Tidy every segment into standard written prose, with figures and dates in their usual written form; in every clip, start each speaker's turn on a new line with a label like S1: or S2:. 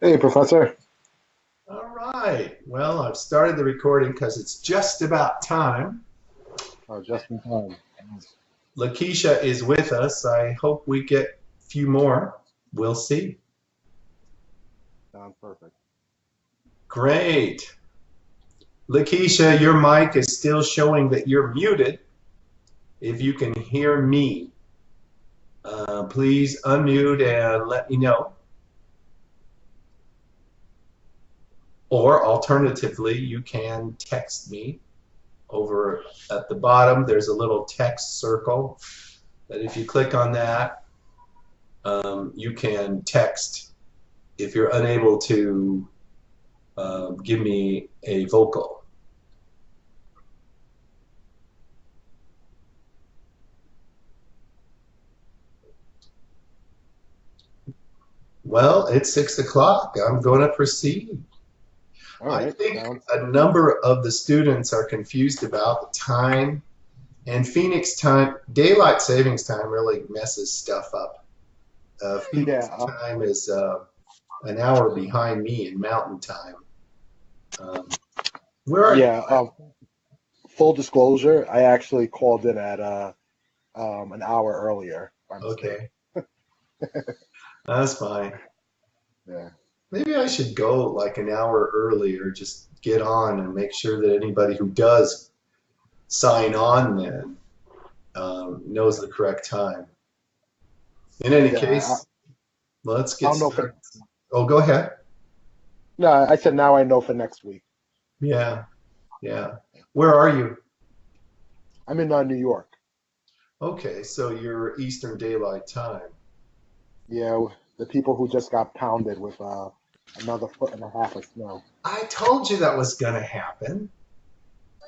S1: Hey, Professor.
S2: All right. Well, I've started the recording because it's just about time.
S1: Oh, just in time.
S2: Lakeisha is with us. I hope we get a few more. We'll see.
S1: Sounds perfect.
S2: Great. Lakeisha, your mic is still showing that you're muted. If you can hear me, please unmute and let me know. Or alternatively, you can text me over at the bottom. There's a little text circle that if you click on that, you can text if you're unable to give me a vocal. Well, it's 6 o'clock. I'm going to proceed.
S1: All
S2: I
S1: right.
S2: think
S1: Sounds.
S2: a number of the students are confused about the time, and Phoenix time, daylight savings time really messes stuff up. Phoenix
S1: Yeah.
S2: time is an hour behind me in mountain time. Um, where are you?
S1: Yeah. Full disclosure, I actually called in at an hour earlier by mistake.
S2: Okay, that's fine.
S1: Yeah.
S2: Maybe I should go like an hour earlier, just get on and make sure that anybody who does sign on then knows the correct time. In any
S1: Yeah.
S2: case, let's get
S1: I'll know for.
S2: started. Oh, go ahead.
S1: No, I said now I know for next week.
S2: Yeah, yeah. Where are you?
S1: I'm in New York.
S2: Okay, so you're Eastern Daylight Time.
S1: Yeah. The people who just got pounded with another foot and a half of snow.
S2: I told you that was going to happen.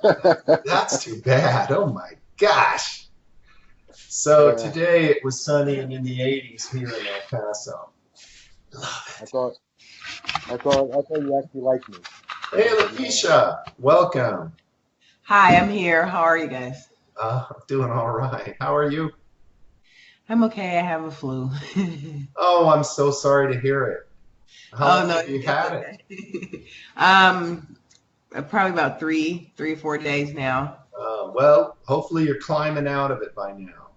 S2: That's too bad. Oh my gosh. So
S1: Yeah.
S2: today it was sunny and in the 80s here in El Paso.
S1: I
S2: Love
S1: thought. I thought you actually liked me.
S2: it. Hey,
S1: You know.
S2: Lakeisha, welcome.
S3: Hi, I'm here. How are you guys?
S2: I'm doing all right. How are you?
S3: I'm okay. I have a flu.
S2: Oh, I'm so sorry to hear it. How
S3: Oh
S2: long
S3: no,
S2: have you
S3: it's
S2: had it?
S3: okay. um, Probably about 3 or 4 days now.
S2: Well, hopefully you're climbing out of it by now.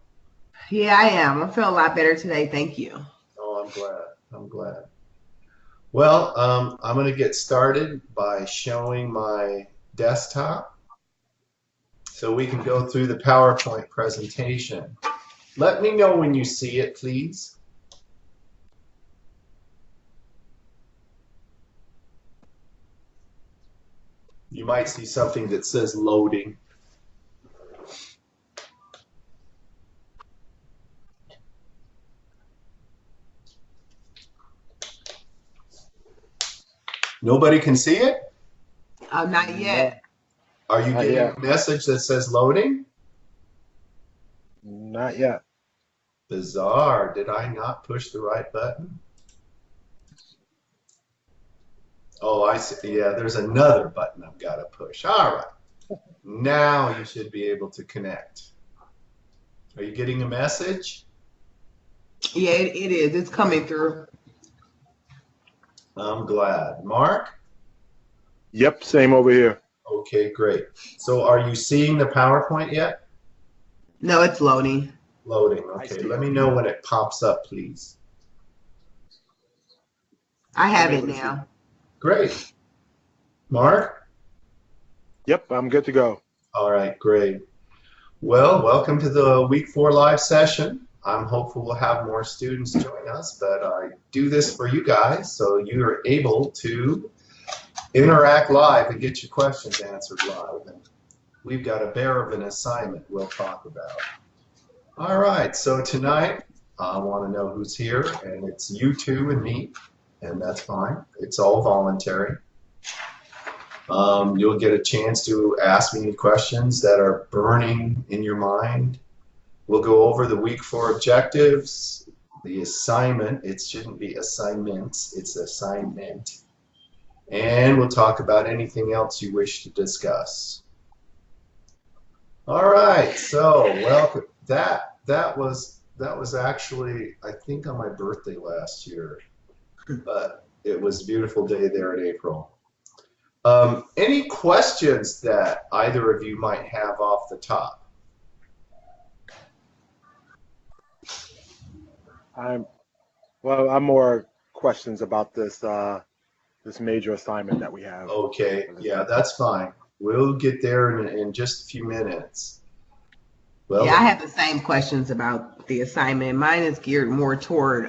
S3: Yeah, I am. I feel a lot better today. Thank you.
S2: Oh, I'm glad. I'm glad. Well, I'm going to get started by showing my desktop so we can go through the PowerPoint presentation. Let me know when you see it, please. You might see something that says loading. Nobody can see it?
S3: Not
S1: No,
S3: yet.
S2: Are you
S1: not
S2: getting
S1: yet.
S2: a message that says loading?
S1: Not yet.
S2: Bizarre. Did I not push the right button? Oh, I see. Yeah, there's another button I've got to push. All right. Now you should be able to connect. Are you getting a message?
S3: Yeah, it is. It's coming through.
S2: I'm glad. Mark?
S1: Yep. Same over here.
S2: Okay, great. So are you seeing the PowerPoint yet?
S3: No, it's loading.
S2: Loading.
S1: I
S2: Okay,
S1: see
S2: let
S1: it.
S2: me know when it pops up, please.
S3: I
S1: I'm
S3: have it
S1: able to see.
S3: now.
S2: Great. Mark?
S1: Yep, I'm good to go.
S2: All right, great. Well, welcome to the week 4 live session. I'm hopeful we'll have more students join us, but I do this for you guys so you're able to interact live and get your questions answered live. And we've got a bear of an assignment we'll talk about. All right, so tonight I want to know who's here, and it's you two and me, and that's fine. It's all voluntary. You'll get a chance to ask me any questions that are burning in your mind. We'll go over the week 4 objectives, the assignment. It shouldn't be assignments, it's assignment. And we'll talk about anything else you wish to discuss. All right, so welcome. That was actually I think on my birthday last year, but It was a beautiful day there in April. Any questions that either of you might have off the top?
S1: I'm more questions about this this major assignment that we have.
S2: Okay, yeah, that's fine. We'll get there in just a few minutes. Well,
S3: Yeah, I have the same questions about the assignment. Mine is geared more toward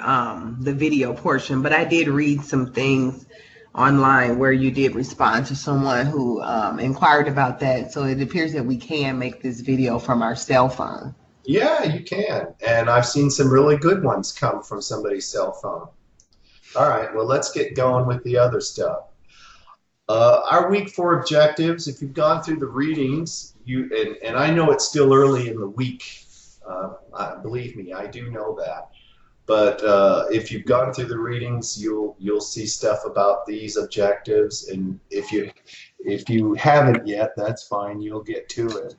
S3: the video portion, but I did read some things online where you did respond to someone who inquired about that. So it appears that we can make this video from our cell phone.
S2: yeah, you can. And I've seen some really good ones come from somebody's cell phone. All right, well, let's get going with the other stuff. Our week 4 objectives, if you've gone through the readings, and I know it's still early in the week. Believe me, I do know that. But if you've gone through the readings, you'll see stuff about these objectives. And if you haven't yet, that's fine. You'll get to it.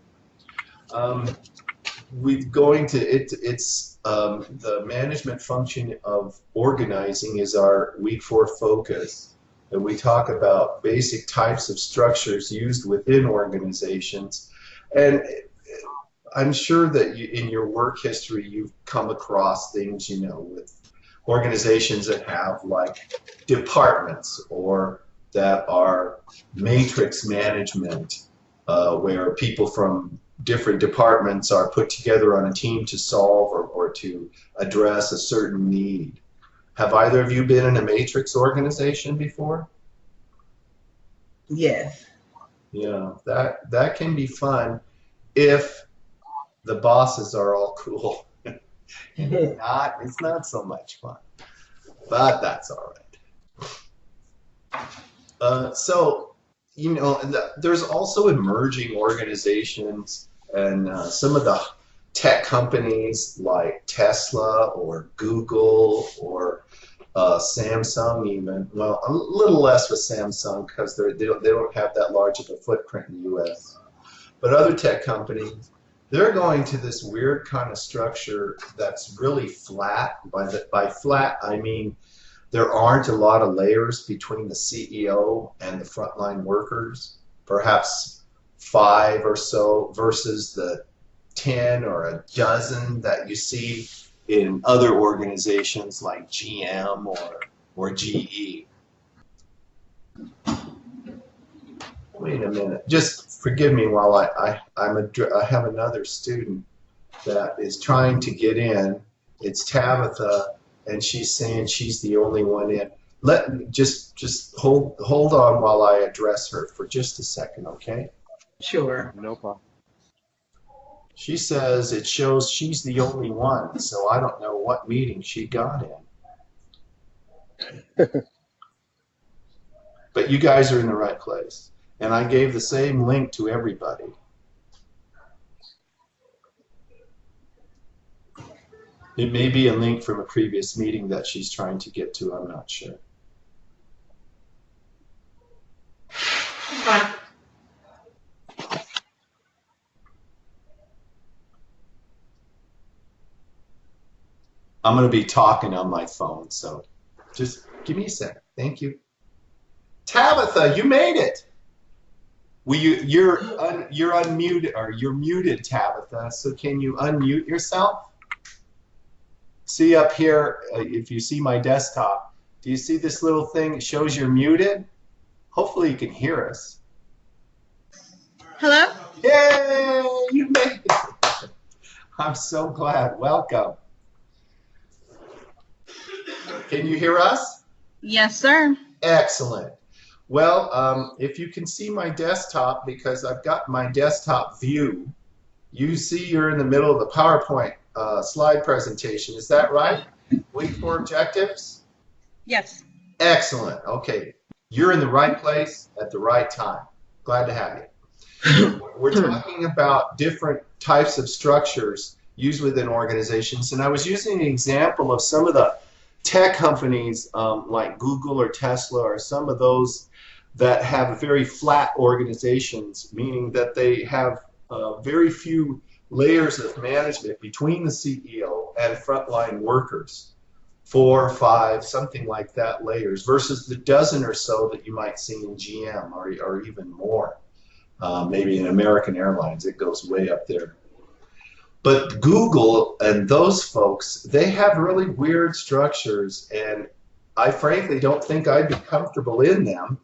S2: We're going to it's the management function of organizing is our week 4 focus. And we talk about basic types of structures used within organizations. And I'm sure that in your work history you've come across things, with organizations that have like departments or that are matrix management, where people from different departments are put together on a team to solve or to address a certain need. Have either of you been in a matrix organization before?
S3: Yes.
S2: Yeah, that can be fun if the bosses are all cool. It's not so much fun, but that's all right. So, there's also emerging organizations, and some of the tech companies like Tesla or Google or Samsung even. Well, a little less with Samsung because they don't have that large of a footprint in the U.S. But other tech companies, they're going to this weird kind of structure that's really flat. By flat, I mean there aren't a lot of layers between the CEO and the frontline workers, perhaps 5 or so versus the 10 or a dozen that you see in other organizations like GM or GE. Wait a minute. Just forgive me while I have another student that is trying to get in. It's Tabitha, and she's saying she's the only one in. Let me just hold on while I address her for just a second, okay?
S3: Sure.
S1: No problem.
S2: She says it shows she's the only one, so I don't know what meeting she got in. But you guys are in the right place. And I gave the same link to everybody. It may be a link from a previous meeting that she's trying to get to, I'm not sure. I'm going to be talking on my phone, so just give me a second. Thank you. Tabitha, you made it. Well, you're unmuted, or you're muted, Tabitha. So can you unmute yourself? See up here, if you see my desktop, do you see this little thing that shows you're muted? Hopefully you can hear us.
S4: Hello?
S2: Yay! You made it. I'm so glad. Welcome. Can you hear us?
S4: Yes, sir.
S2: Excellent. Well, if you can see my desktop, because I've got my desktop view, you see you're in the middle of the PowerPoint slide presentation. Is that right? Week 4 objectives?
S4: Yes.
S2: Excellent. Okay. You're in the right place at the right time. Glad to have you. We're talking about different types of structures used within organizations, and I was using an example of some of the tech companies like Google or Tesla or some of those that have very flat organizations, meaning that they have very few layers of management between the CEO and frontline workers. 4 or 5, something like that, layers versus the dozen or so that you might see in GM or even more. Maybe in American Airlines, it goes way up there. But Google and those folks, they have really weird structures, and I frankly don't think I'd be comfortable in them.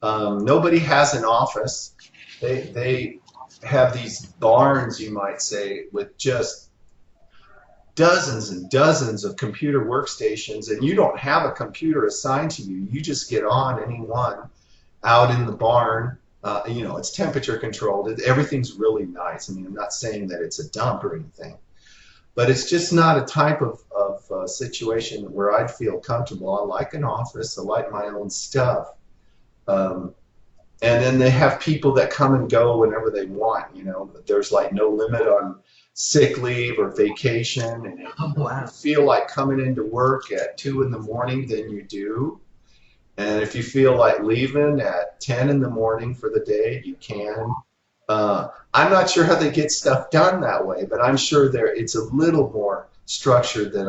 S2: Nobody has an office. They have these barns, you might say, with just dozens and dozens of computer workstations, and you don't have a computer assigned to you. You just get on any one out in the barn. It's temperature controlled. Everything's really nice. I mean, I'm not saying that it's a dump or anything, but it's just not a type of situation where I'd feel comfortable. I like an office. I like my own stuff. And then they have people that come and go whenever they want. There's like no limit on sick leave or vacation. And if you feel like coming into work at 2 in the morning, then you do. And if you feel like leaving at 10 in the morning for the day, you can. I'm not sure how they get stuff done that way, but I'm sure it's a little more structured than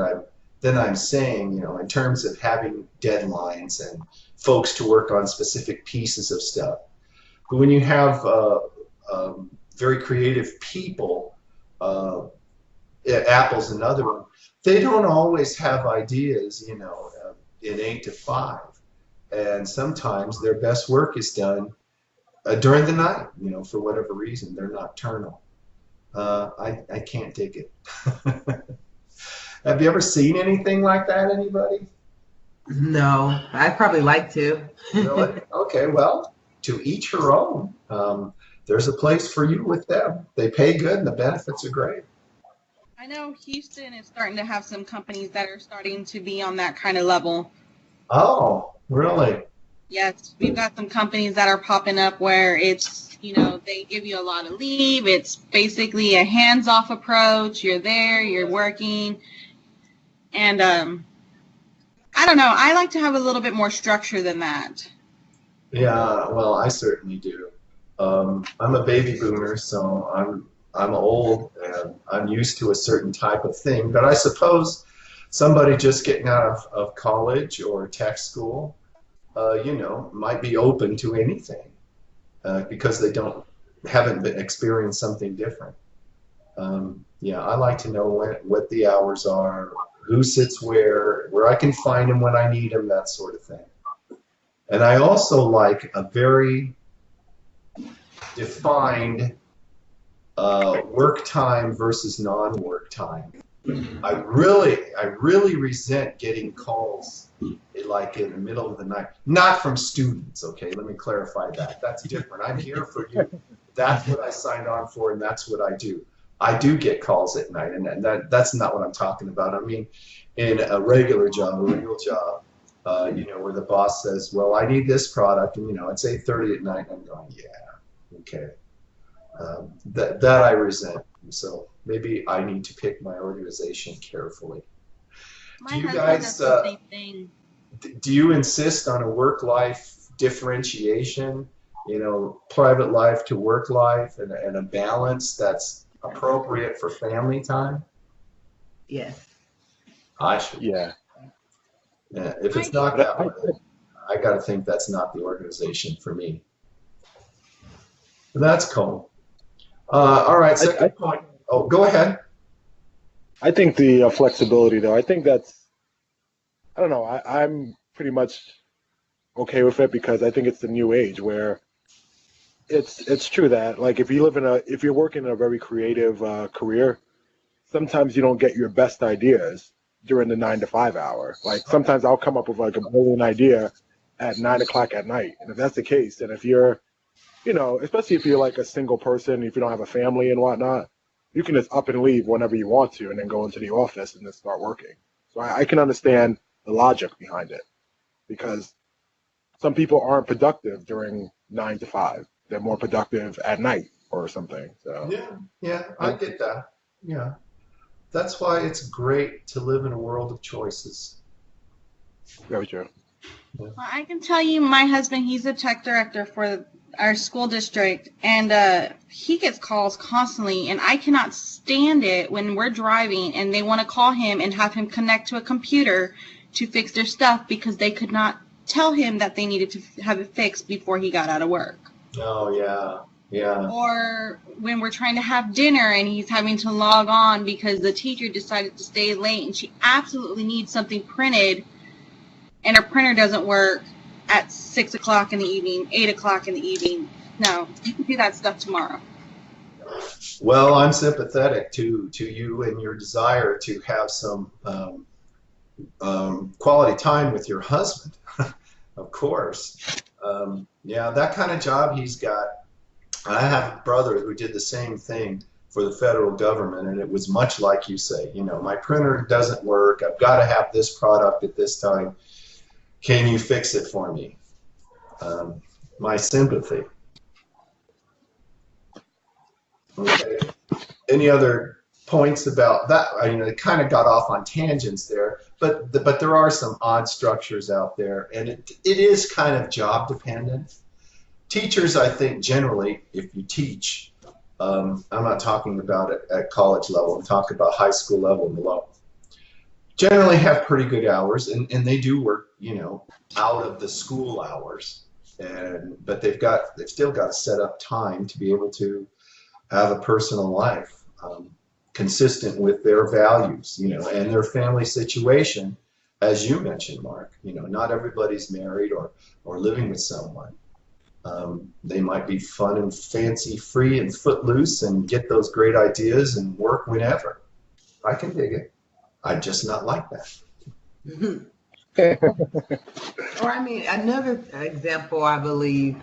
S2: I'm saying, in terms of having deadlines and folks to work on specific pieces of stuff. But when you have very creative people, Apple's another one, they don't always have ideas, in 8 to 5. And sometimes their best work is done during the night, for whatever reason. They're nocturnal. I can't take it. Have you ever seen anything like that, anybody?
S3: No, I'd probably like to.
S2: Really? Okay, well, to each her own. There's a place for you with them. They pay good and the benefits are great.
S4: I know Houston is starting to have some companies that are starting to be on that kind of level.
S2: Oh, really?
S4: Yes, we've got some companies that are popping up where it's, they give you a lot of leave. It's basically a hands-off approach. You're there, you're working. And I don't know. I like to have a little bit more structure than that.
S2: Yeah, well, I certainly do. I'm a baby boomer, so I'm old and I'm used to a certain type of thing. But I suppose somebody just getting out of college or tech school, might be open to anything because they haven't experienced something different. I like to know what the hours are, who sits where I can find them when I need them, that sort of thing. And I also like a very defined work time versus non-work time. I really resent getting calls like in the middle of the night. Not from students, okay? Let me clarify that. That's different. I'm here for you. That's what I signed on for, and that's what I do. I do get calls at night, and that's not what I'm talking about. I mean, in a regular job, a real job, where the boss says, well, I need this product, and, it's 8:30 at night, and I'm going, yeah, okay. That I resent. So maybe I need to pick my organization carefully.
S4: My husband does the same thing.
S2: Do you insist on a work-life differentiation, private life to work life and a balance that's appropriate for family time?
S3: Yes.
S2: I should.
S1: Yeah.
S2: Yeah. If it's not that way, I got to think that's not the organization for me. But that's cool. All right, second point. Oh, go ahead.
S1: I think the flexibility, though, I think I don't know, I'm pretty much okay with it because I think it's the new age where it's true that, like, if you're working in a very creative career, sometimes you don't get your best ideas during the 9 to 5 hour. Like, sometimes I'll come up with like a brilliant idea at 9 o'clock at night. And if that's the case, then if you're, especially if you're like a single person, if you don't have a family and whatnot, you can just up and leave whenever you want to and then go into the office and then start working. So I can understand the logic behind it because some people aren't productive during 9 to 5. They're more productive at night or something. So
S2: Yeah, I get that. Yeah. That's why it's great to live in a world of choices.
S1: very true.
S4: Well, I can tell you, my husband, he's a tech director for our school district, and he gets calls constantly, and I cannot stand it when we're driving and they want to call him and have him connect to a computer to fix their stuff because they could not tell him that they needed to have it fixed before he got out of work.
S2: Oh, yeah. Yeah.
S4: Or when we're trying to have dinner and he's having to log on because the teacher decided to stay late and she absolutely needs something printed and her printer doesn't work at 6 o'clock in the evening, 8 o'clock in the evening. No, you can do that stuff tomorrow.
S2: Well, I'm sympathetic to you and your desire to have some quality time with your husband, of course. Yeah, that kind of job he's got. I have a brother who did the same thing for the federal government, and it was much like you say. You know, my printer doesn't work. I've got to have this product at this time. Can you fix it for me? My sympathy. Okay. Any other points about that? I mean, it kind of got off on tangents there, but there are some odd structures out there, and it is kind of job dependent. Teachers, I think, generally, if you teach, I'm not talking about it at college level, I'm talking about high school level and below, generally have pretty good hours, and they do work, you know, out of the school hours, but they've still got to set up time to be able to have a personal life consistent with their values, you know, and their family situation, as you mentioned, Mark. You know, not everybody's married or living with someone. They might be fun and fancy free and footloose and get those great ideas and work whenever. I can dig it. I'm just not like that.
S3: Or I mean, another example, I believe,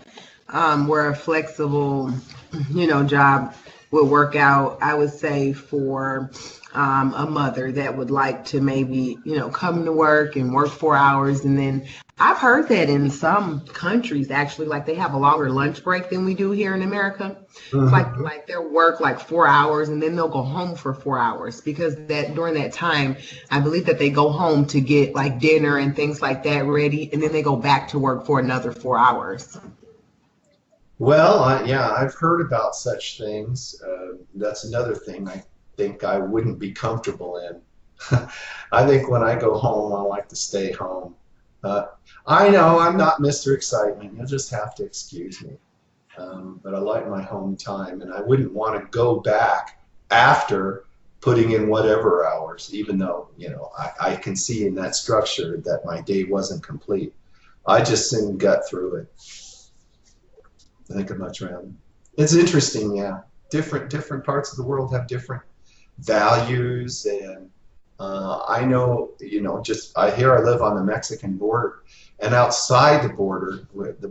S3: where a flexible, job would work out, I would say for a mother that would like to maybe, come to work and work 4 hours. And then I've heard that in some countries, actually, like they have a longer lunch break than we do here in America.
S2: Mm-hmm.
S3: It's like their work like 4 hours and then they'll go home for 4 hours, because that during that time, I believe that they go home to get like dinner and things like that ready. And then they go back to work for another 4 hours.
S2: Well, I've heard about such things. That's another thing I think I wouldn't be comfortable in. I think when I go home, I like to stay home. I know I'm not Mr. Excitement. You'll just have to excuse me. But I like my home time, and I wouldn't want to go back after putting in whatever hours, even though, I can see in that structure that my day wasn't complete. I just soon got through it. I think I'd much rather. It's interesting, yeah. Different parts of the world have different values, and I know, here I live on the Mexican border, and outside the border, like the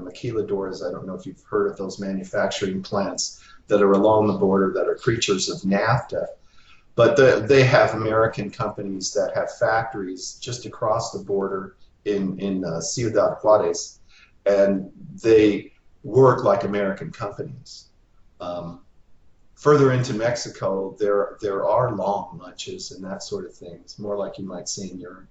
S2: maquiladoras, I don't know if you've heard of those manufacturing plants that are along the border that are creatures of NAFTA, but they have American companies that have factories just across the border in Ciudad Juarez, and they work like American companies. Further into Mexico, there are long lunches and that sort of thing. It's more like you might see in Europe.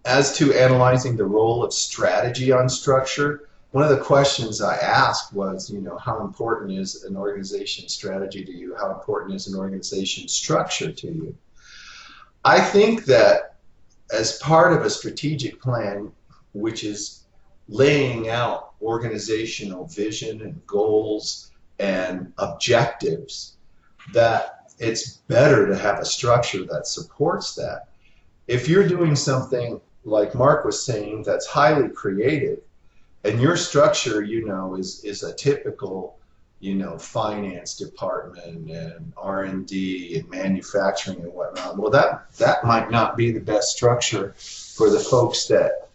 S2: As to analyzing the role of strategy on structure, one of the questions I asked was, how important is an organization strategy to you? How important is an organization structure to you? I think that as part of a strategic plan, which is laying out organizational vision and goals and objectives, that it's better to have a structure that supports that. If you're doing something like Mark was saying that's highly creative, and your structure, is a typical, finance department and R&D and manufacturing and whatnot, well, that might not be the best structure for the folks that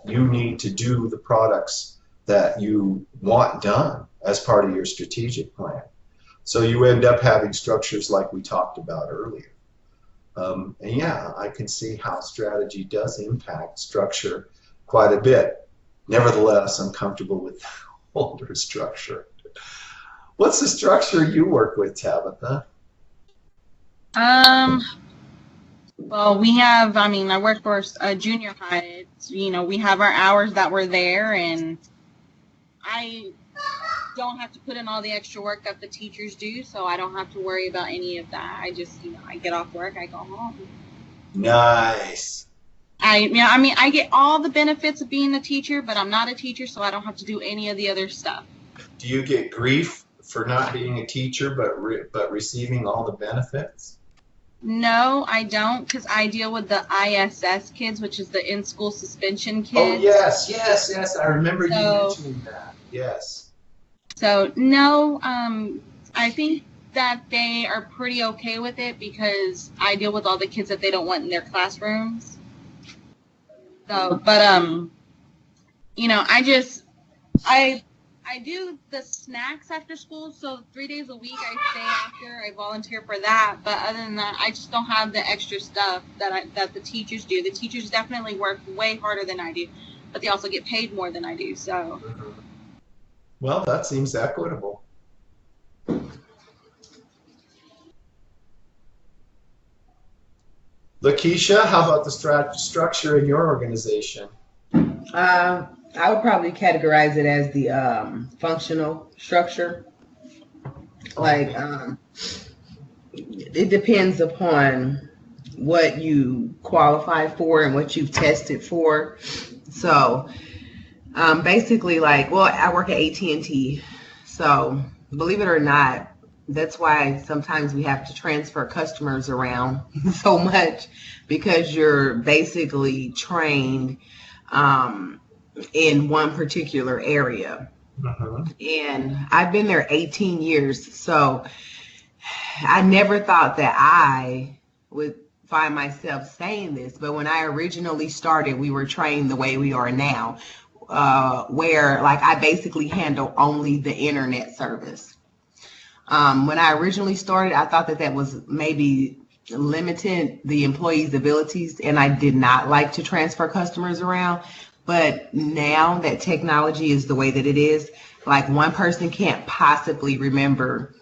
S2: you need to do the products that you want done as part of your strategic plan. So you end up having structures like we talked about earlier. And yeah, I can see how strategy does impact structure quite a bit. Nevertheless, I'm comfortable with older structure. What's the structure you work with, Tabitha?
S4: Well, we have, I mean, I work for a junior high. It's, you know, we have our hours that we're there, and I don't have to put in all the extra work that the teachers do, so I don't have to worry about any of that. I just, you know, I get off work, I go home.
S2: Nice.
S4: I mean, I get all the benefits of being a teacher, but I'm not a teacher, so I don't have to do any of the other stuff.
S2: Do you get grief for not being a teacher but receiving all the benefits?
S4: No, I don't, because I deal with the ISS kids, which is the in-school suspension kids.
S2: Oh, yes. I remember you mentioning that. Yes.
S4: So, no, I think that they are pretty okay with it because I deal with all the kids that they don't want in their classrooms. So, but, you know, I do the snacks after school, so 3 days a week I stay after. I volunteer for that, but other than that, I just don't have the extra stuff that the teachers do. The teachers definitely work way harder than I do, but they also get paid more than I do. So,
S2: Well, that seems equitable. Lakeisha, how about the structure in your organization?
S3: I would probably categorize it as the functional structure. Like, it depends upon what you qualify for and what you've tested for. So, basically, like, well, I work at AT&T, so believe it or not, that's why sometimes we have to transfer customers around so much, because you're basically trained in one particular area. And I've been there 18 years, so I never thought that I would find myself saying this, but when I originally started, we were trained the way we are now, where like I basically handle only the internet service. When I originally started, I thought that was maybe limited the employees' abilities, and I did not like to transfer customers around. But now that technology is the way that it is, like one person can't possibly remember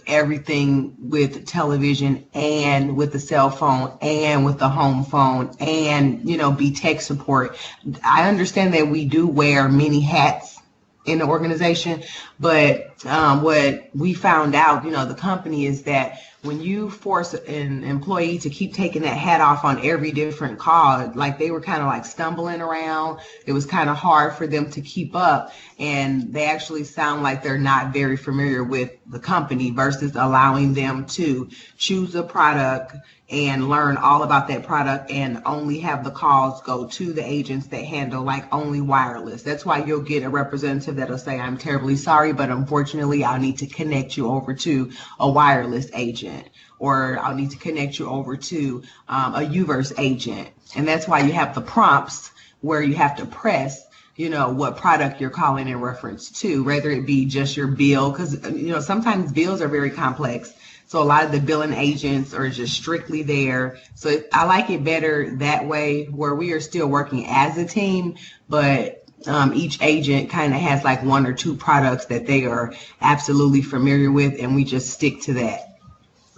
S3: everything with television and with the cell phone and with the home phone and, you know, be tech support. I understand that we do wear many hats in the organization, but what we found out, you know, the company, is that when you force an employee to keep taking that hat off on every different call, like they were kind of like stumbling around. It was kind of hard for them to keep up, and they actually sound like they're not very familiar with the company, versus allowing them to choose a product and learn all about that product and only have the calls go to the agents that handle like only wireless. That's why you'll get a representative that'll say, I'm terribly sorry, but unfortunately I'll need to connect you over to a wireless agent, or I'll need to connect you over to a UVerse agent. And that's why you have the prompts where you have to press, you know, what product you're calling in reference to, whether it be just your bill, because, you know, sometimes bills are very complex. So a lot of the billing agents are just strictly there. So I like it better that way, where we are still working as a team, but each agent kind of has like one or two products that they are absolutely familiar with, and we just stick to that.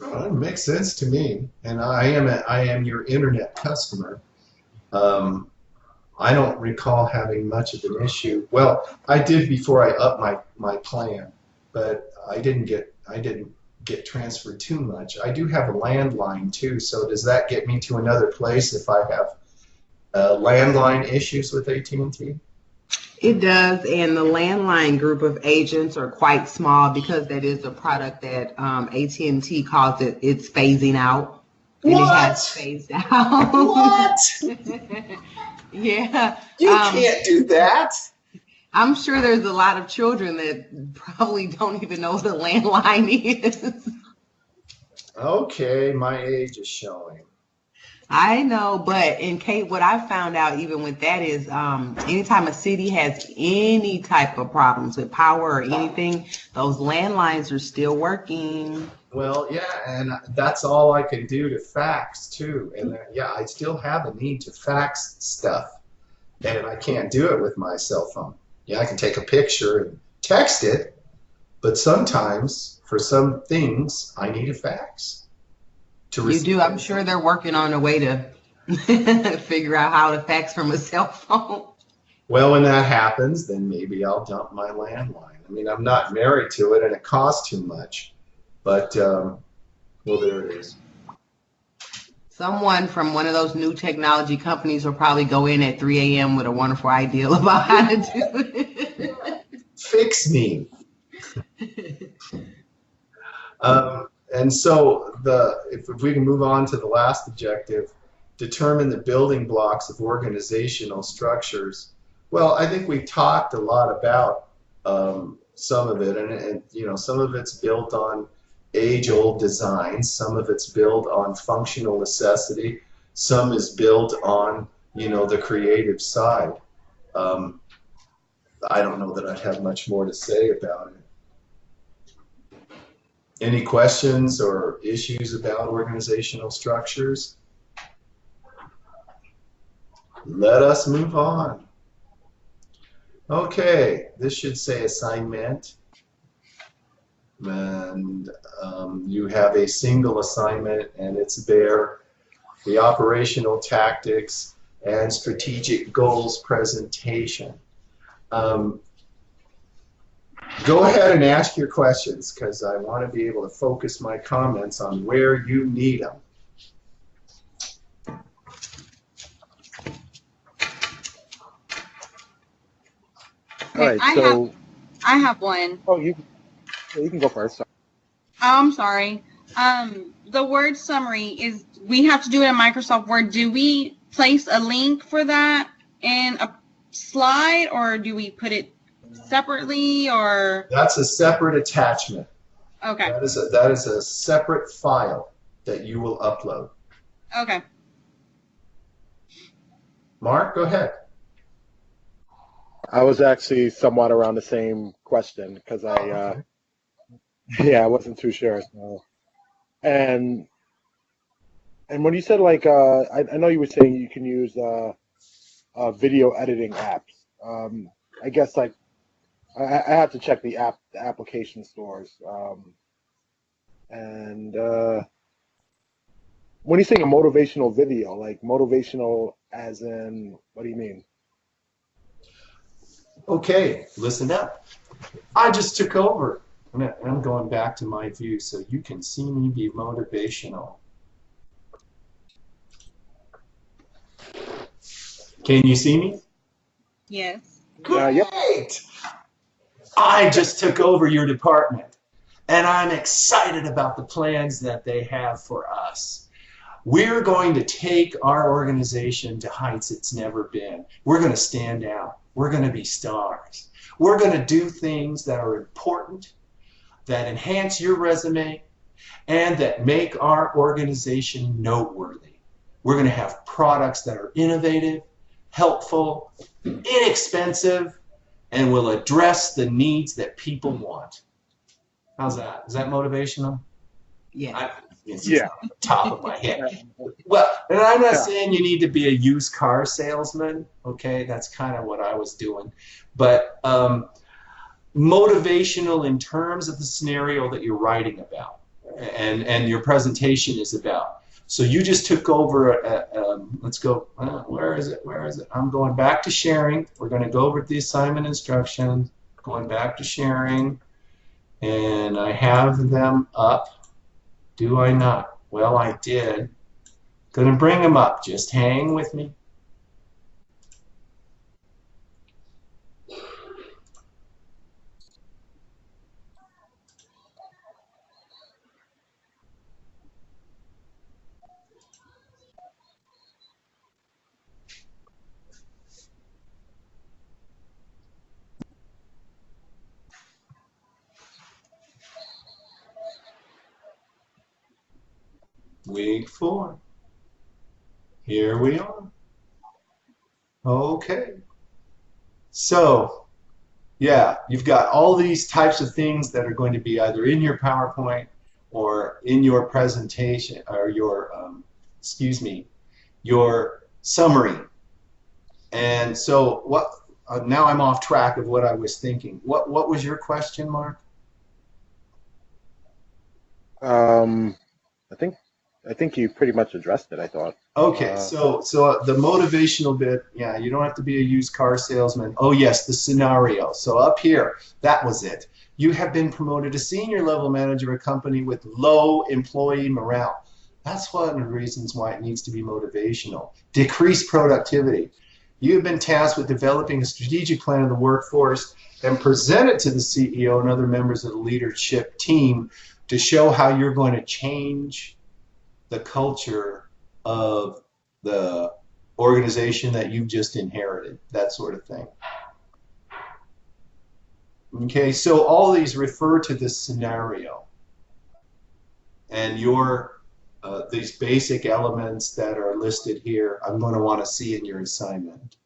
S2: Well, it makes sense to me, and I am your internet customer. I don't recall having much of an issue. Well, I did before I upped my plan, but I didn't get transferred too much. I do have a landline too, so does that get me to another place if I have landline issues with AT&T?
S3: It does, and the landline group of agents are quite small, because that is a product that AT&T calls it's phasing out. And
S2: What?
S3: It has phased out.
S2: What?
S3: Yeah.
S2: You can't do that.
S3: I'm sure there's a lot of children that probably don't even know what a landline is.
S2: Okay, my age is showing.
S3: I know, but in Kate, what I found out even with that is anytime a city has any type of problems with power or anything, those landlines are still working.
S2: Well, yeah, and that's all I can do to fax too. And yeah, I still have a need to fax stuff, and I can't do it with my cell phone. Yeah, I can take a picture and text it, but sometimes for some things I need a fax. to
S3: You
S2: receive
S3: do. I'm
S2: it.
S3: sure they're working on a way to figure out how to fax from a cell phone.
S2: Well, when that happens, then maybe I'll dump my landline. I mean, I'm not married to it, and it costs too much. But well, there it is.
S3: Someone from one of those new technology companies will probably go in at 3 a.m. with a wonderful idea about how to do it.
S2: Fix me. And so if we can move on to the last objective, determine the building blocks of organizational structures. Well, I think we talked a lot about some of it, and you know, some of it's built on age-old designs, some of it's built on functional necessity, some is built on, you know, the creative side. I don't know that I'd have much more to say about it. Any questions or issues about organizational structures? Let us move on. Okay, this should say assignment. And you have a single assignment, and it's there. The operational tactics and strategic goals presentation. Go ahead and ask your questions, because I want to be able to focus my comments on where you need them.
S1: All right,
S4: I have one.
S1: Oh, you can go first.
S4: Oh, I'm sorry. The word summary is, we have to do it in Microsoft Word. Do we place a link for that in a slide, or do we put it separately, or?
S2: That's a separate attachment.
S4: Okay.
S2: That is a separate file that you will upload.
S4: Okay.
S2: Mark, go ahead.
S1: I was actually somewhat around the same question because I wasn't too sure. So. And when you said, like, I know you were saying you can use video editing apps. I guess, like, I have to check the application stores. And when you say a motivational video, like motivational as in, what do you mean?
S2: Okay, listen up. I just took over. I'm going back to my view so you can see me be motivational. Can you see me?
S4: Yes.
S2: Great!
S1: Yep.
S2: I just took over your department, and I'm excited about the plans that they have for us. We're going to take our organization to heights it's never been. We're going to stand out. We're going to be stars. We're going to do things that are important, that enhance your resume, and that make our organization noteworthy. We're going to have products that are innovative, helpful, inexpensive, and will address the needs that people want. How's that? Is that motivational?
S3: Yeah.
S2: It's just on the top of my head. Well, and I'm not saying you need to be a used car salesman, okay? That's kind of what I was doing. But motivational in terms of the scenario that you're writing about and your presentation is about. So you just took over, let's go, where is it? I'm going back to sharing. We're going to go over the assignment instructions, going back to sharing, and I have them up. Do I not? Well, I did. Gonna bring them up. Just hang with me. Week 4. Here we are. Okay. So, yeah, you've got all these types of things that are going to be either in your PowerPoint or in your presentation or your, your summary. And so what? Now I'm off track of what I was thinking. What was your question, Mark?
S1: I think I think you pretty much addressed it, I thought.
S2: Okay, so the motivational bit, yeah, you don't have to be a used car salesman. Oh yes, the scenario. So up here, that was it. You have been promoted to senior level manager of a company with low employee morale. That's one of the reasons why it needs to be motivational. Decreased productivity. You have been tasked with developing a strategic plan of the workforce and present it to the CEO and other members of the leadership team to show how you're going to change the culture of the organization that you've just inherited, that sort of thing. Okay, so all these refer to this scenario. And these basic elements that are listed here, I'm going to want to see in your assignment.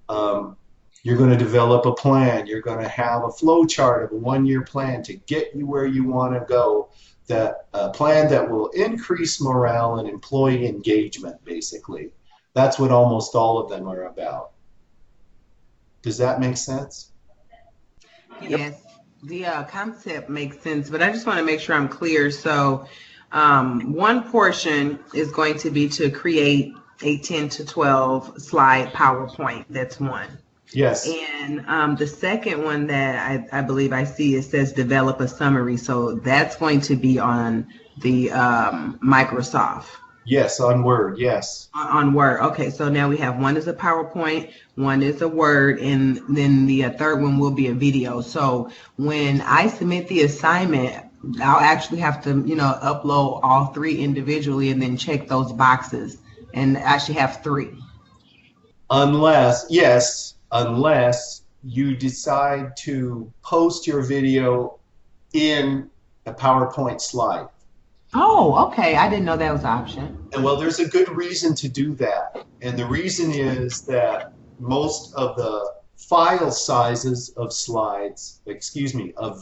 S2: You're going to develop a plan. You're going to have a flow chart of a one-year plan to get you where you want to go. A plan that will increase morale and employee engagement, basically. That's what almost all of them are about. Does that make sense?
S3: Yes, the concept makes sense, but I just want to make sure I'm clear. So one portion is going to be to create a 10 to 12 slide PowerPoint. That's one.
S2: Yes.
S3: And the second one that I believe I see, it says develop a summary. So that's going to be on the Microsoft.
S2: Yes, on Word, yes.
S3: On Word. Okay, so now we have one is a PowerPoint, one is a Word, and then the third one will be a video. So when I submit the assignment, I'll actually have to, upload all three individually and then check those boxes and actually have three.
S2: Unless you decide to post your video in a PowerPoint slide.
S3: Oh, okay. I didn't know that was an option.
S2: And well, there's a good reason to do that. And the reason is that most of the file sizes of of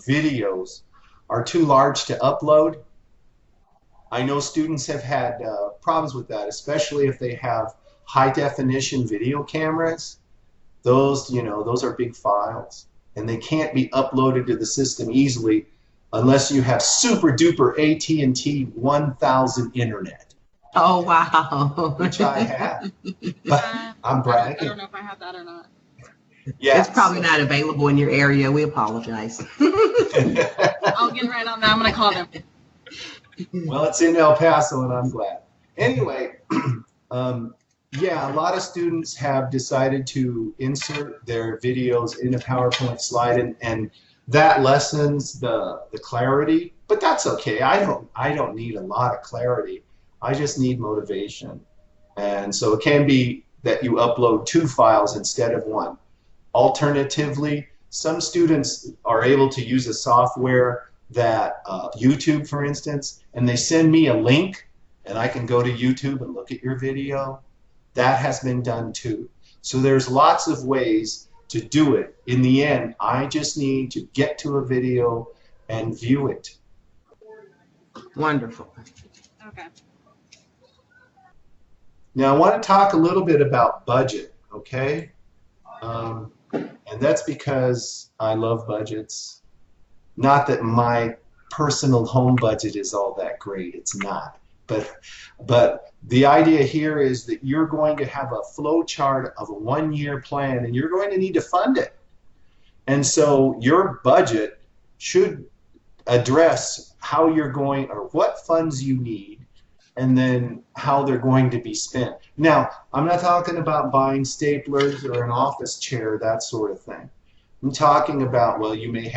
S2: videos are too large to upload. I know students have had problems with that, especially if they have high definition video cameras. Those are big files, and they can't be uploaded to the system easily unless you have super duper AT&T 1000 internet.
S3: Oh, wow.
S2: Which I have. But I'm bragging.
S4: I don't know if I have that or not.
S2: Yeah,
S3: it's probably not available in your area. We apologize.
S4: I'll get right on that. I'm going to call them.
S2: Well, it's in El Paso, and I'm glad. Anyway, yeah, a lot of students have decided to insert their videos in a PowerPoint slide, and that lessens the clarity. But that's okay. I don't need a lot of clarity. I just need motivation. And so it can be that you upload 2 files instead of 1. Alternatively, some students are able to use a software that YouTube, for instance, and they send me a link, and I can go to YouTube and look at your video. That has been done too. So there's lots of ways to do it. In the end, I just need to get to a video and view it.
S3: Wonderful.
S4: Okay.
S2: Now I want to talk a little bit about budget, okay? And that's because I love budgets. Not that my personal home budget is all that great, it's not. But the idea here is that you're going to have a flow chart of a 1-year plan, and you're going to need to fund it. And so your budget should address how you're going, or what funds you need, and then how they're going to be spent. Now, I'm not talking about buying staplers or an office chair, that sort of thing. I'm talking about, well, you may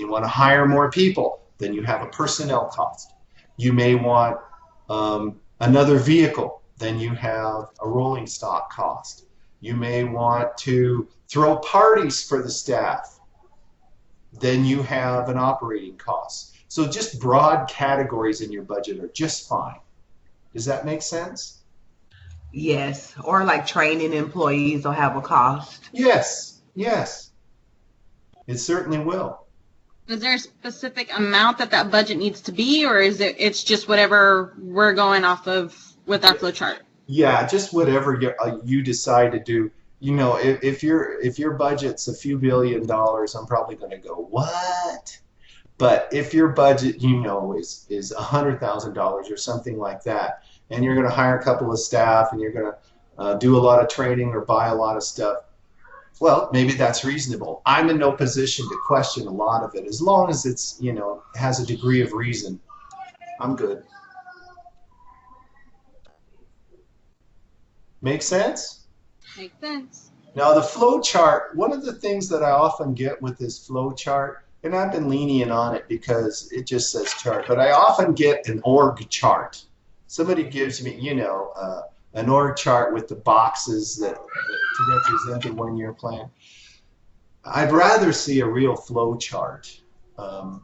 S2: want to hire more people, then you have a personnel cost. You may want another vehicle, then you have a rolling stock cost. You may want to throw parties for the staff, then you have an operating cost. So just broad categories in your budget are just fine. Does that make sense?
S3: Yes, or like training employees will have a cost.
S2: Yes, yes. It certainly will.
S4: Is there a specific amount that budget needs to be, or is it's just whatever we're going off of with our flow chart?
S2: Yeah, just whatever you decide to do. You know, if your budget's a few $1 billion, I'm probably going to go, what? But if your budget, you know, is $100,000 or something like that, and you're going to hire a couple of staff and you're going to do a lot of training or buy a lot of stuff, well, maybe that's reasonable. I'm in no position to question a lot of it. As long as it's, you know, has a degree of reason, I'm good. Make sense?
S4: Makes sense.
S2: Now the flow chart, one of the things that I often get with this flow chart, and I've been lenient on it because it just says chart, but I often get an org chart. Somebody gives me, you know, an org chart with the boxes that to represent the one-year plan. I'd rather see a real flow chart, and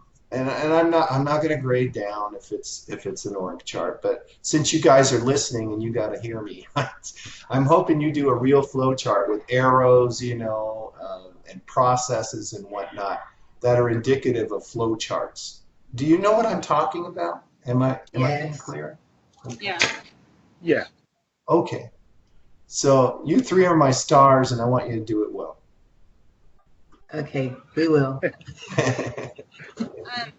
S2: I'm not going to grade down if it's an org chart. But since you guys are listening and you got to hear me, I'm hoping you do a real flow chart with arrows, you know, and processes and whatnot that are indicative of flow charts. Do you know what I'm talking about? Am I being clear? Okay.
S4: Yeah.
S1: Yeah.
S2: Okay. So you three are my stars, and I want you to do it well.
S3: Okay, we will.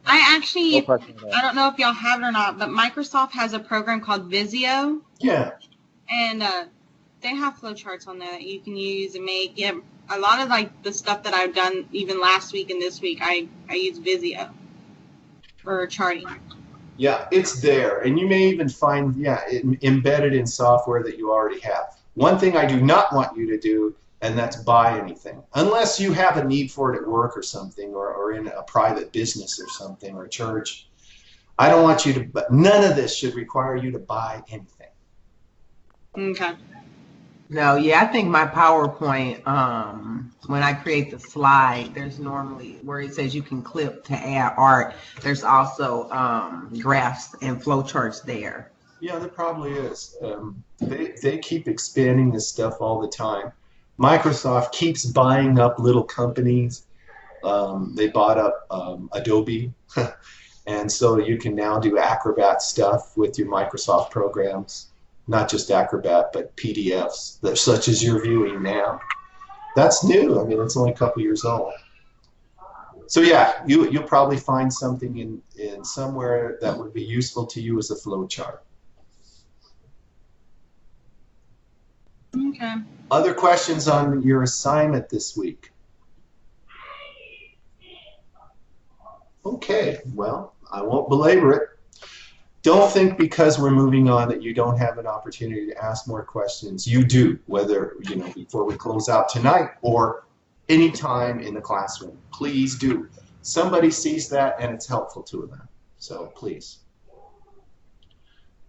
S4: I actually,
S1: No question at all.
S4: I don't know if y'all have it or not, but Microsoft has a program called Visio,
S2: Yeah.
S4: and they have flowcharts on there that you can use and make. Yeah, a lot of like the stuff that I've done even last week and this week, I use Visio for charting.
S2: Yeah, it's there, and you may even find it embedded in software that you already have. One thing I do not want you to do, and that's buy anything, unless you have a need for it at work or something, or in a private business or something, or church. I don't want you to, but none of this should require you to buy anything.
S4: Okay.
S3: No, yeah, I think my PowerPoint, when I create the slide, there's normally where it says you can clip to add art. There's also graphs and flowcharts there.
S2: Yeah, there probably is. They keep expanding this stuff all the time. Microsoft keeps buying up little companies. They bought up Adobe, and so you can now do Acrobat stuff with your Microsoft programs. Not just Acrobat, but PDFs, such as you're viewing now. That's new. I mean, it's only a couple years old. So yeah, you'll probably find something in somewhere that would be useful to you as a flow chart.
S4: Okay.
S2: Other questions on your assignment this week? Okay, well, I won't belabor it. Don't think because we're moving on that you don't have an opportunity to ask more questions. You do, whether, you know, before we close out tonight or any time in the classroom. Please do. Somebody sees that and it's helpful to them. So please.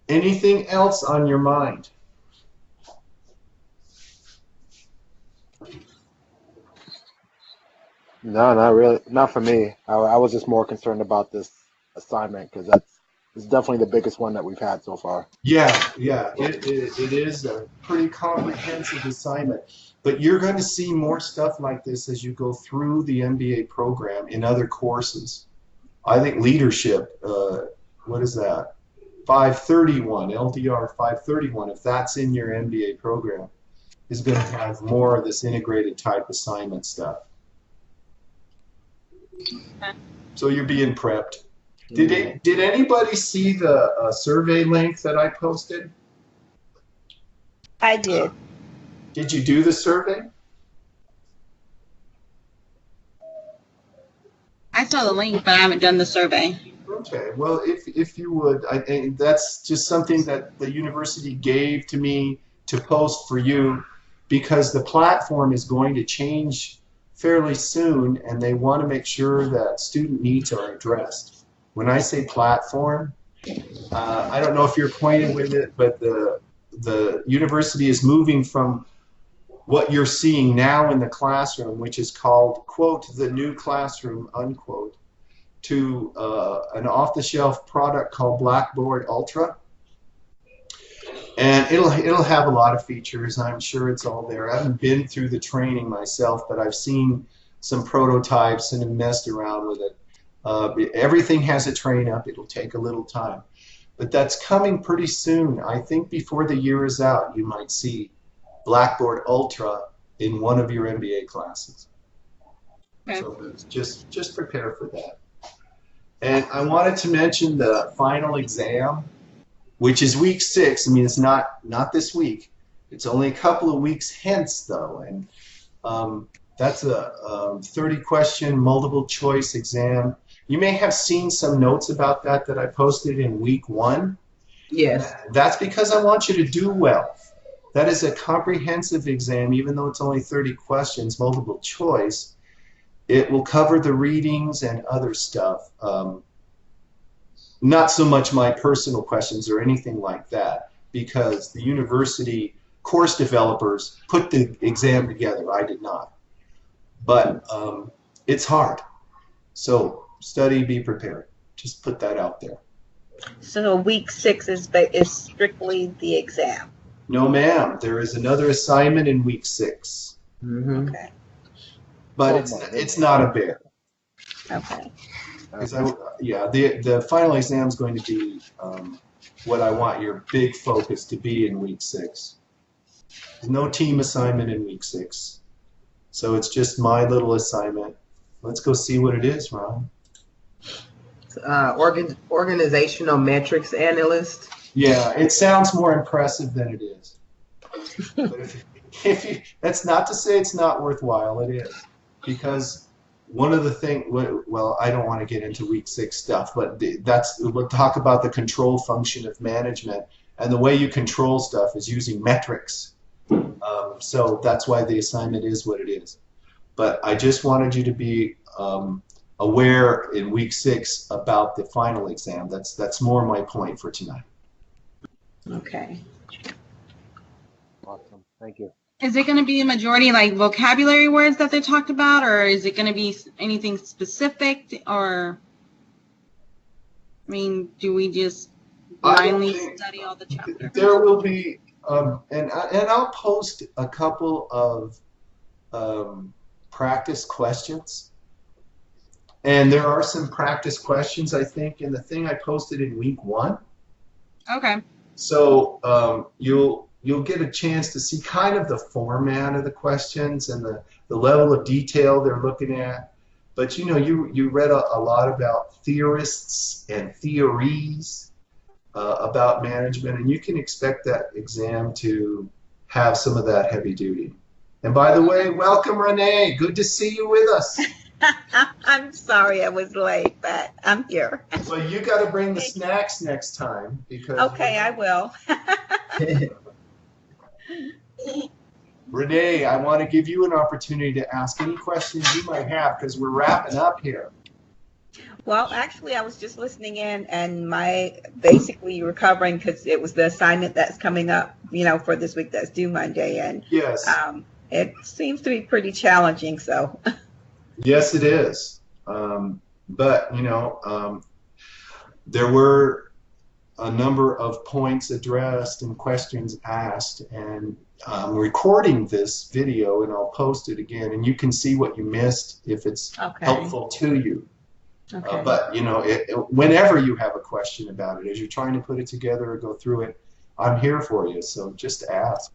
S2: Anything else on your mind?
S1: No, not really. Not for me. I was just more concerned about this assignment because it's definitely the biggest one that we've had so far.
S2: Yeah, it is a pretty comprehensive assignment. But you're going to see more stuff like this as you go through the MBA program in other courses. I think leadership, what is that? 531, LDR 531, if that's in your MBA program, is going to have more of this integrated type assignment stuff.
S4: Okay.
S2: So you're being prepped. Did anybody see the survey link that I posted?
S5: I did.
S2: Did you do the survey?
S4: I saw the link, but I haven't done the survey.
S2: Okay, well, if you would, and that's just something that the university gave to me to post for you because the platform is going to change fairly soon, and they want to make sure that student needs are addressed. When I say platform, I don't know if you're acquainted with it, but the university is moving from what you're seeing now in the classroom, which is called, quote, the new classroom, unquote, to an off-the-shelf product called Blackboard Ultra. And it'll have a lot of features. I'm sure it's all there. I haven't been through the training myself, but I've seen some prototypes and have messed around with it. Everything has a train up. It'll take a little time. But that's coming pretty soon. I think before the year is out, you might see Blackboard Ultra in one of your MBA classes.
S4: Okay.
S2: So just prepare for that. And I wanted to mention the final exam, which is week 6. I mean, it's not this week. It's only a couple of weeks hence, though. And that's a 30-question multiple choice exam. You may have seen some notes about that I posted in week 1.
S3: Yes.
S2: That's because I want you to do well. That is a comprehensive exam, even though it's only 30 questions, multiple choice. It will cover the readings and other stuff. Not so much my personal questions or anything like that, because the university course developers put the exam together. I did not. But it's hard. So study, be prepared. Just put that out there.
S5: So week 6 is strictly the exam.
S2: No, ma'am. There is another assignment in week 6.
S3: Mm-hmm.
S5: Okay.
S2: But it's not a bear.
S5: Okay.
S2: The final exam is going to be what I want your big focus to be in week 6. There's no team assignment in week 6. So it's just my little assignment. Let's go see what it is, Ron.
S3: Organizational metrics analyst.
S2: Yeah, it sounds more impressive than it is. But if you, that's not to say it's not worthwhile. It is, because one of the things. Well, I don't want to get into week 6 stuff, but we'll talk about the control function of management, and the way you control stuff is using metrics. So that's why the assignment is what it is. But I just wanted you to be aware in week 6 about the final exam. That's more my point for tonight.
S5: Okay.
S1: Awesome. Thank you.
S4: Is it going to be a majority like vocabulary words that they talked about, or is it going to be anything specific? Or, I mean, do we just blindly study all the chapters?
S2: There will be, and I'll post a couple of practice questions. And there are some practice questions, I think, in the thing I posted in week 1.
S4: Okay.
S2: So you'll get a chance to see kind of the format of the questions and the level of detail they're looking at. But you read a lot about theorists and theories about management, and you can expect that exam to have some of that heavy duty. And by the way, welcome, Renee. Good to see you with us.
S5: I'm sorry I was late, but I'm here.
S2: Well, you got to bring the snacks next time, because.
S5: Okay, I will.
S2: Renee, I want to give you an opportunity to ask any questions you might have, because we're wrapping up here.
S5: Well, actually, I was just listening in, and basically recovering, because it was the assignment that's coming up, for this week that's due Monday, and
S2: yes,
S5: it seems to be pretty challenging. So.
S2: Yes, it is. But there were a number of points addressed and questions asked, and I'm recording this video, and I'll post it again, and you can see what you missed if it's helpful to you.
S5: Okay.
S2: But whenever you have a question about it, as you're trying to put it together or go through it, I'm here for you. So just ask.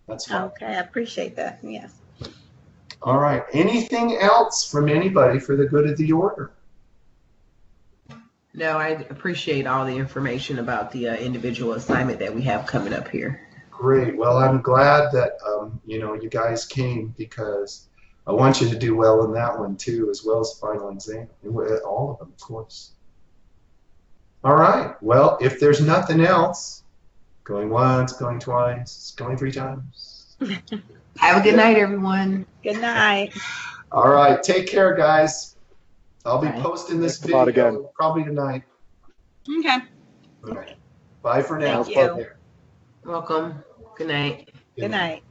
S2: That's fine.
S5: Okay, I appreciate that. Yes.
S2: All right. Anything else from anybody for the good of the order?
S3: No, I appreciate all the information about the individual assignment that we have coming up here.
S2: Great. Well, I'm glad that you guys came, because I want you to do well in that one too, as well as final exam. All of them, of course. All right. Well, if there's nothing else, going once, going twice, going 3 times.
S3: Have a good night, everyone.
S5: Good night.
S2: All right. Take care, guys. I'll be
S3: Bye.
S2: posting this
S1: Thanks a lot
S2: video
S1: again.
S2: probably tonight.
S4: Okay.
S2: All right. Bye for now.
S5: Thank you.
S3: Welcome. Good night.
S5: Good night.